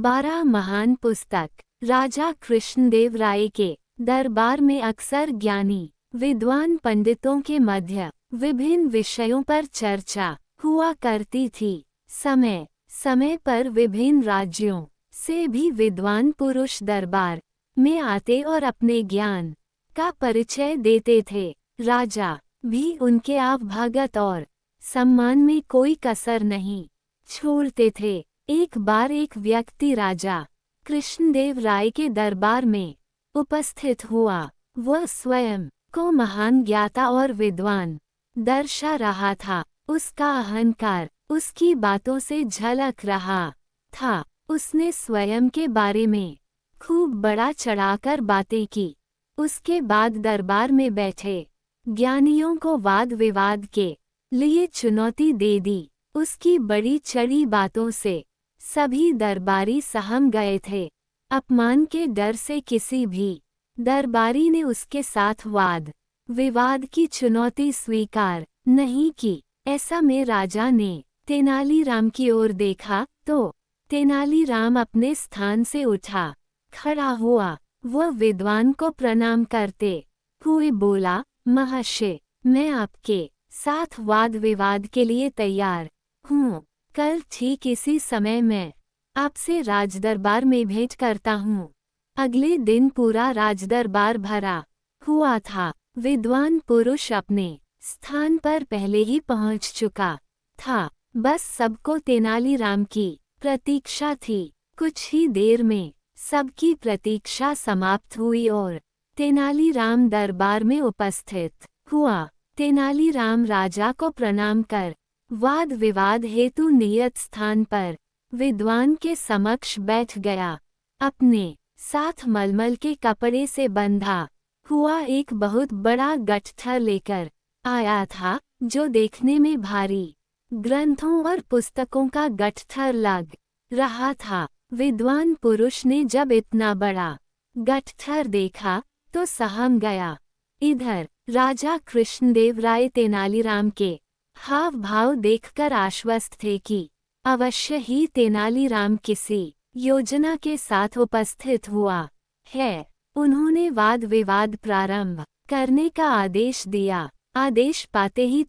12 महान पुस्तक। राजा कृष्णदेव राय के दरबार में अक्सर ज्ञानी विद्वान पंडितों के मध्य विभिन्न विषयों पर चर्चा हुआ करती थी। समय समय पर विभिन्न राज्यों से भी विद्वान पुरुष दरबार में आते और अपने ज्ञान का परिचय देते थे। राजा भी उनके आवभगत और सम्मान में कोई कसर नहीं छोड़ते थे। एक बार एक व्यक्ति राजा कृष्णदेव राय के दरबार में उपस्थित हुआ। वह स्वयं को महान ज्ञाता और विद्वान दर्शा रहा था। उसका अहंकार उसकी बातों से झलक रहा था। उसने स्वयं के बारे में खूब बड़ा चढ़ाकर बातें की। उसके बाद दरबार में बैठे ज्ञानियों को वाद विवाद के लिए चुनौती दे दी। उसकी बड़ी चढ़ी बातों से सभी दरबारी सहम गए थे। अपमान के डर से किसी भी दरबारी ने उसके साथ वाद विवाद की चुनौती स्वीकार नहीं की। ऐसा में राजा ने तेनालीराम की ओर देखा तो तेनालीराम अपने स्थान से उठा खड़ा हुआ। वह विद्वान को प्रणाम करते हुए बोला, महाशय, मैं आपके साथ वाद विवाद के लिए तैयार हूँ। कल ठीक इसी समय मैं आपसे राजदरबार में भेंट करता हूँ। अगले दिन पूरा राजदरबार भरा हुआ था। विद्वान पुरुष अपने स्थान पर पहले ही पहुँच चुका था। बस सबको तेनालीराम की प्रतीक्षा थी। कुछ ही देर में सबकी प्रतीक्षा समाप्त हुई और तेनालीराम दरबार में उपस्थित हुआ। तेनालीराम राजा को प्रणाम कर वाद विवाद हेतु नियत स्थान पर विद्वान के समक्ष बैठ गया। अपने साथ मलमल के कपड़े से बंधा हुआ एक बहुत बड़ा गट्ठर लेकर आया था, जो देखने में भारी ग्रंथों और पुस्तकों का गट्ठर लग रहा था। विद्वान पुरुष ने जब इतना बड़ा गट्ठर देखा तो सहम गया। इधर राजा कृष्णदेव राय तेनालीराम के हाव भाव देखकर आश्वस्त थे कि अवश्य ही तेनालीराम किसी योजना के साथ उपस्थित हुआ है। उन्होंने वाद विवाद प्रारंभ करने का आदेश दिया। आदेश पाते ही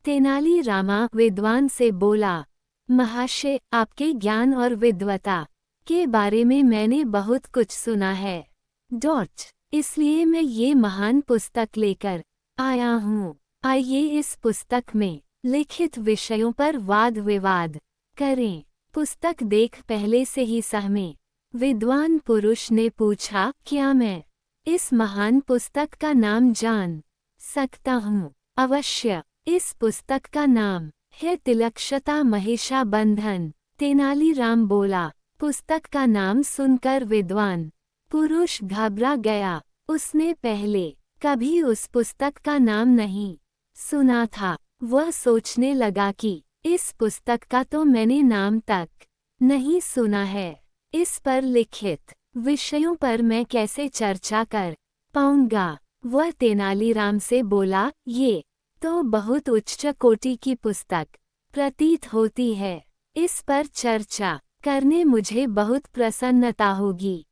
तेनालीरामा विद्वान से बोला, महाशय, आपके ज्ञान और विद्वता के बारे में मैंने बहुत कुछ सुना है। इसलिए मैं ये महान पुस्तक लेकर आया हूँ। आइए इस पुस्तक में लिखित विषयों पर वाद विवाद करें। पुस्तक देख पहले से ही सहमे विद्वान पुरुष ने पूछा, क्या मैं इस महान पुस्तक का नाम जान सकता हूँ? अवश्य। इस पुस्तक का नाम है तिलक्षता महिषा बंधन। तेनालीराम बोला। पुस्तक का नाम सुनकर विद्वान पुरुष घबरा गया। उसने पहले कभी उस पुस्तक का नाम नहीं सुना था। वह सोचने लगा कि इस पुस्तक का तो मैंने नाम तक नहीं सुना है। इस पर लिखित विषयों पर मैं कैसे चर्चा कर पाऊंगा? वह तेनालीराम से बोला, ये तो बहुत उच्च कोटि की पुस्तक प्रतीत होती है। इस पर चर्चा करने मुझे बहुत प्रसन्नता होगी।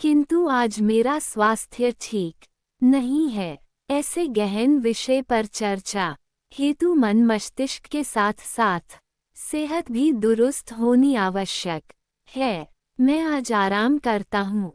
किंतु आज मेरा स्वास्थ्य ठीक नहीं है। ऐसे गहन विषय पर चर्चा हेतु मन मस्तिष्क के साथ साथ सेहत भी दुरुस्त होनी आवश्यक है। मैं आज आराम करता हूँ।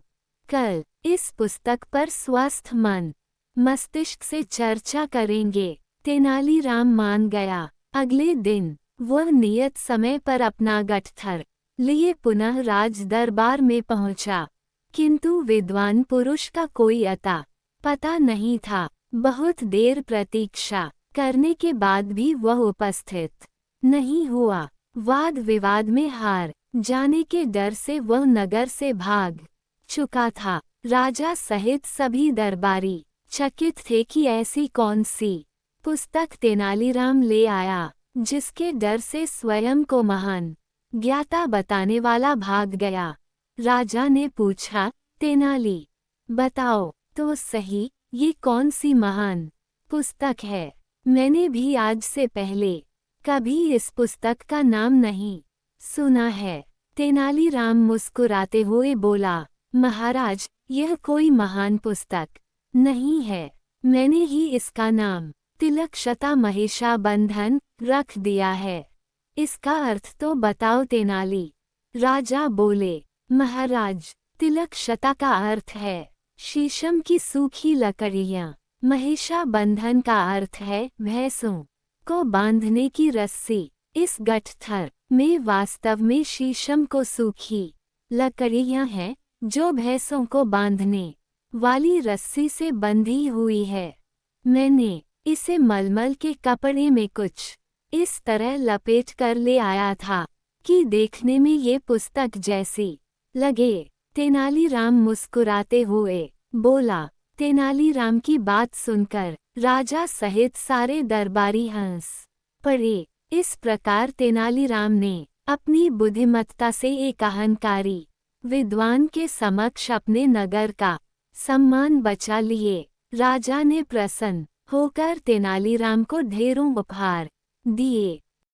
कल इस पुस्तक पर स्वस्थ मन मस्तिष्क से चर्चा करेंगे। तेनालीराम मान गया। अगले दिन वह नियत समय पर अपना गट्ठर लिए पुनः राज दरबार में पहुंचा, किंतु विद्वान पुरुष का कोई अता पता नहीं था। बहुत देर प्रतीक्षा करने के बाद भी वह उपस्थित नहीं हुआ। वाद विवाद में हार जाने के डर से वह नगर से भाग चुका था। राजा सहित सभी दरबारी चकित थे कि ऐसी कौन सी पुस्तक तेनालीराम ले आया, जिसके डर से स्वयं को महान ज्ञाता बताने वाला भाग गया। राजा ने पूछा, तेनाली, बताओ तो सही, ये कौन सी महान पुस्तक है? मैंने भी आज से पहले कभी इस पुस्तक का नाम नहीं सुना है। तेनालीराम मुस्कुराते हुए बोला, महाराज, यह कोई महान पुस्तक नहीं है। मैंने ही इसका नाम तिलकशता महिषाबंधन रख दिया है। इसका अर्थ तो बताओ तेनाली। राजा बोले, महाराज, तिलकशता का अर्थ है शीशम की सूखी लकड़ियां। महिषाबंधन का अर्थ है भैंसों को बांधने की रस्सी। इस गठथर में वास्तव में शीशम को सूखी लकड़ियां हैं जो भैंसों को बांधने वाली रस्सी से बंधी हुई है। मैंने इसे मलमल के कपड़े में कुछ इस तरह लपेट कर ले आया था कि देखने में ये पुस्तक जैसी लगे। तेनालीराम मुस्कुराते हुए बोला। तेनालीराम की बात सुनकर राजा सहित सारे दरबारी हंस पड़े। इस प्रकार तेनालीराम ने अपनी बुद्धिमत्ता से एक अहंकारी विद्वान के समक्ष अपने नगर का सम्मान बचा लिए। राजा ने प्रसन्न होकर तेनालीराम को ढेरों उपहार दिए।